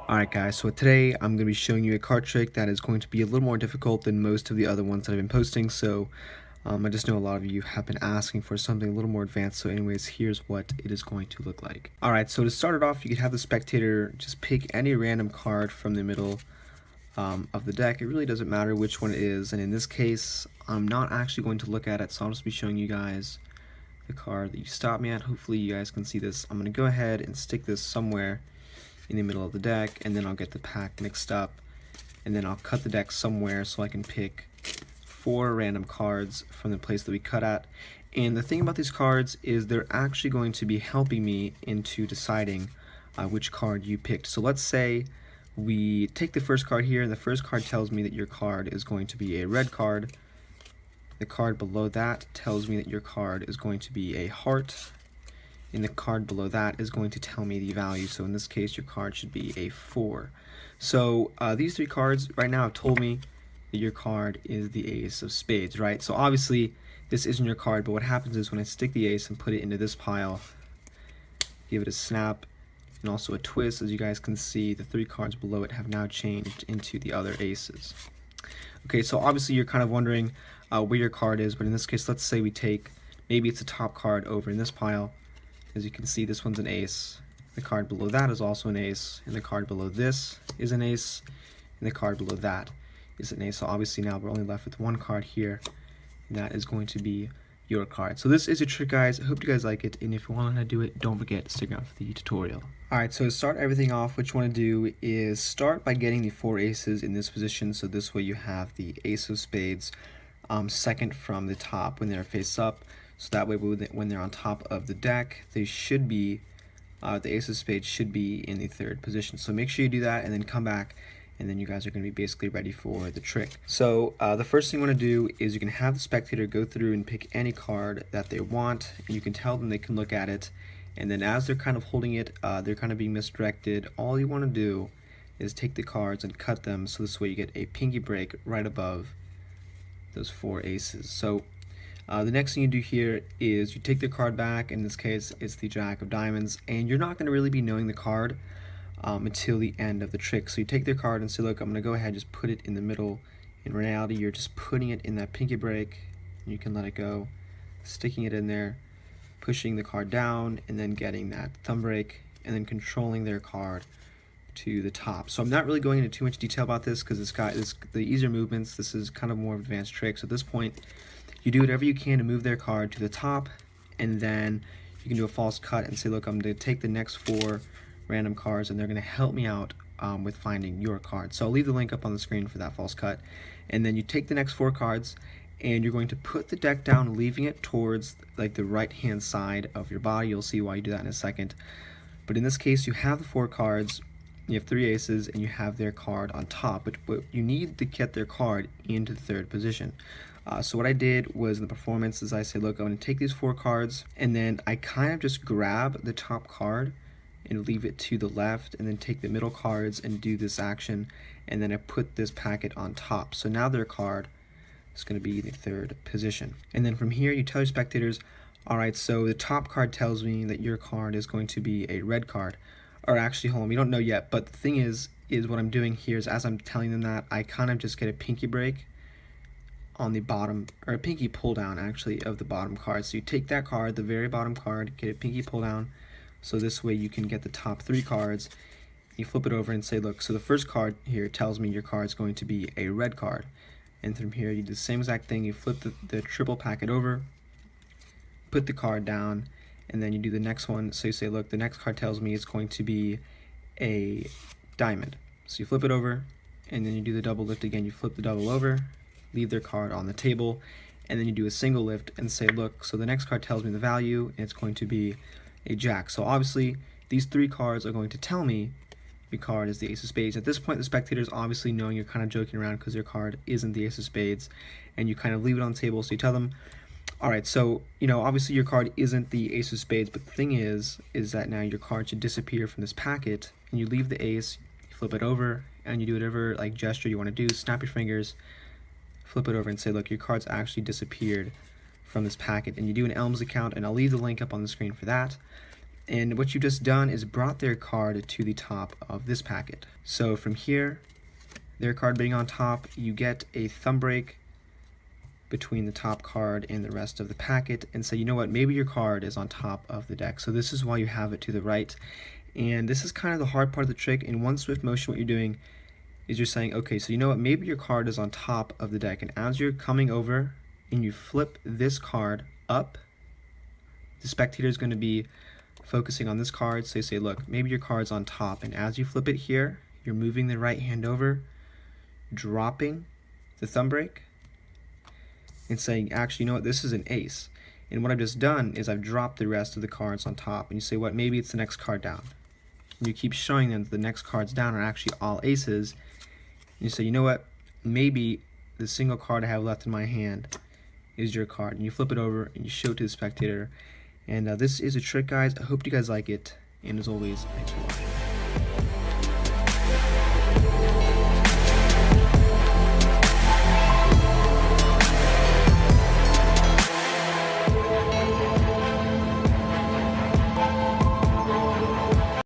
Alright guys, so today I'm going to be showing you a card trick that is going to be a little more difficult than most of the other ones that I've been posting, so I just know a lot of you have been asking for something a little more advanced, so anyways, here's what it is going to look like. Alright, so to start it off, you could have the spectator just pick any random card from the middle of the deck. It really doesn't matter which one it is, and in this case, I'm not actually going to look at it, so I'll just be showing you guys the card that you stopped me at. Hopefully you guys can see this. I'm going to go ahead and stick this somewhere in the middle of the deck, and then I'll get the pack mixed up, and then I'll cut the deck somewhere so I can pick 4 random cards from the place that we cut at. And the thing about these cards is they're actually going to be helping me into deciding which card you picked. So let's say we take the first card here, and the first card tells me that your card is going to be a red card. The card below that tells me that your card is going to be a heart. And the card below that is going to tell me the value. So in this case, your card should be a 4. So these 3 cards right now have told me that your card is the ace of spades, right? So obviously this isn't your card, but what happens is when I stick the ace and put it into this pile, give it a snap and also a twist, as you guys can see, the 3 cards below it have now changed into the other aces. Okay, so obviously you're kind of wondering where your card is, but in this case, let's say we take, maybe it's a top card over in this pile. As you can see, this one's an ace, the card below that is also an ace, and the card below this is an ace, and the card below that is an ace. So obviously now we're only left with 1 card here, and that is going to be your card. So this is a trick, guys. I hope you guys like it, and if you want to do it, don't forget to stick around for the tutorial. Alright, so to start everything off, what you want to do is start by getting the 4 aces in this position, so this way you have the ace of spades second from the top when they're face up. So that way when they're on top of the deck, they should be, the ace of spades should be in the 3rd position. So make sure you do that and then come back, and then you guys are going to be basically ready for the trick. So the first thing you want to do is you can have the spectator go through and pick any card that they want, and you can tell them they can look at it, and then as they're kind of holding it, they're kind of being misdirected. All you want to do is take the cards and cut them, so this way you get a pinky break right above those 4 aces. So the next thing you do here is you take the card back. In this case, it's the Jack of Diamonds, and you're not going to really be knowing the card until the end of the trick. So you take the card and say, look, I'm going to go ahead and just put it in the middle. In reality, you're just putting it in that pinky break, and you can let it go, sticking it in there, pushing the card down, and then getting that thumb break, and then controlling their card to the top. So I'm not really going into too much detail about this because the easier movements. This is kind of more of an advanced trick. So at this point, you do whatever you can to move their card to the top, and then you can do a false cut and say, look, I'm going to take the next 4 random cards, and they're going to help me out with finding your card. So I'll leave the link up on the screen for that false cut. And then you take the next 4 cards, and you're going to put the deck down, leaving it towards like the right-hand side of your body. You'll see why you do that in a second. But in this case, you have the 4 cards, you have 3 aces, and you have their card on top. But you need to get their card into the 3rd position. So what I did was in the performance is I say, look, I'm going to take these 4 cards, and then I kind of just grab the top card and leave it to the left, and then take the middle cards and do this action, and then I put this packet on top. So now their card is going to be the 3rd position. And then from here, you tell your spectators, alright, so the top card tells me that your card is going to be a red card. Or actually, hold on, we don't know yet, but the thing is what I'm doing here is as I'm telling them that, I kind of just get a pinky break on the bottom, or a pinky pull down actually, of the bottom card. So you take that card, the very bottom card, get a pinky pull down, so this way you can get the top 3 cards. You flip it over and say, look, so the first card here tells me your card is going to be a red card. And from here you do the same exact thing, you flip the triple packet over, put the card down, and then you do the next one. So you say, look, the next card tells me it's going to be a diamond. So you flip it over, and then you do the double lift again, you flip the double over, leave their card on the table, and then you do a single lift and say, look, so the next card tells me the value, and it's going to be a jack. So obviously these 3 cards are going to tell me your card is the ace of spades. At this point, the spectators obviously knowing you're kind of joking around because your card isn't the ace of spades, and you kind of leave it on the table. So you tell them, alright, so obviously your card isn't the ace of spades, but the thing is that now your card should disappear from this packet, and you leave the ace, you flip it over, and you do whatever like gesture you want to do, snap your fingers, flip it over and say, look, your card's actually disappeared from this packet, and you do an Elms account, and I'll leave the link up on the screen for that. And what you've just done is brought their card to the top of this packet. So from here, their card being on top, you get a thumb break between the top card and the rest of the packet and say, you know what, maybe your card is on top of the deck. So this is why you have it to the right. And this is kind of the hard part of the trick. In one swift motion, what you're doing is you're saying, okay, so you know what, maybe your card is on top of the deck. And as you're coming over and you flip this card up, the spectator is going to be focusing on this card. So you say, look, maybe your card's on top. And as you flip it here, you're moving the right hand over, dropping the thumb break, and saying, actually, you know what, this is an ace. And what I've just done is I've dropped the rest of the cards on top. And you say, what, maybe it's the next card down. And you keep showing them that the next cards down are actually all aces. And you say, you know what, maybe the single card I have left in my hand is your card. And you flip it over and you show it to the spectator. And this is a trick, guys. I hope you guys like it. And as always, thanks for watching.